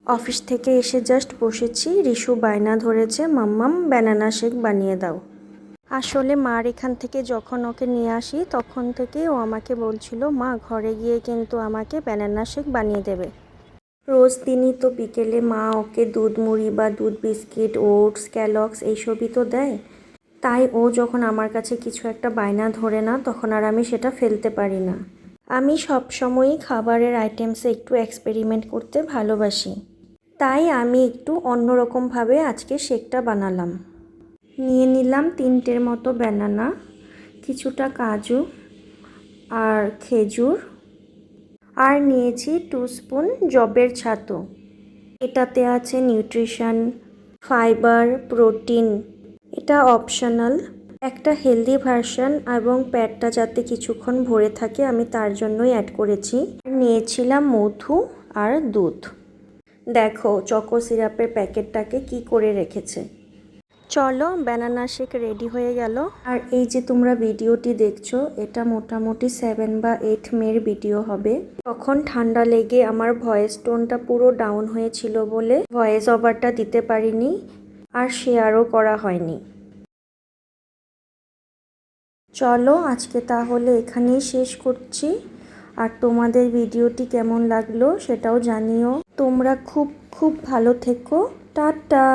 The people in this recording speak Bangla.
অফিস থেকে এসে জাস্ট বসেছি, রিশু বায়না ধরেছে মাম্মাম ব্যানানা শেক বানিয়ে দাও। আসলে মার এখান থেকে যখন ওকে নিয়ে আসি তখন থেকেই ও আমাকে বলছিল মা ঘরে গিয়ে কিন্তু আমাকে ব্যানানা শেক বানিয়ে দেবে। রোজ দিনই তো বিকেলে মা ওকে দুধ মুড়ি বা দুধ বিস্কিট, ওটস, ক্যালগস এইসবই তো দেয়। তাই ও যখন আমার কাছে কিছু একটা বায়না ধরে না তখন আর আমি সেটা ফেলতে পারি না। আমি সবসময়ই খাবারের আইটেমসে একটু এক্সপেরিমেন্ট করতে ভালোবাসি। তাই আমি একটু অন্যরকমভাবে আজকে শেকটা বানালাম। নিয়ে নিলাম 3টের মতো ব্যানানা, কিছুটা কাজু আর খেজুর, আর নিয়েছি 2 স্পুন জবের ছাতু। এটাতে আছে নিউট্রিশন, ফাইবার, প্রোটিন। এটা অপশনাল, একটা হেলদি ভার্সন এবং পেটটা যাতে কিছুক্ষণ ভরে থাকে আমি তার জন্যই অ্যাড করেছি। নিয়েছিলাম মধু আর দুধ। দেখো চকো সিরাপের প্যাকেটটাকে কি করে রেখেছে। চলো ব্যানানা শেক রেডি হয়ে গেল। আর এই যে তোমরা ভিডিওটি দেখছো এটা মোটামুটি 7 বা 8 মের ভিডিও হবে। তখন ঠান্ডা লেগে আমার ভয়েস টোনটা পুরো ডাউন হয়েছিল বলে ভয়েস ওভারটা দিতে পারিনি আর শেয়ারও করা হয়নি। চলো আজকে তাহলে এখানেই শেষ করছি। আর তোমাদের ভিডিওটি কেমন লাগলো সেটাও জানিও। তোমরা খুব খুব ভালো থেকো। টাটা।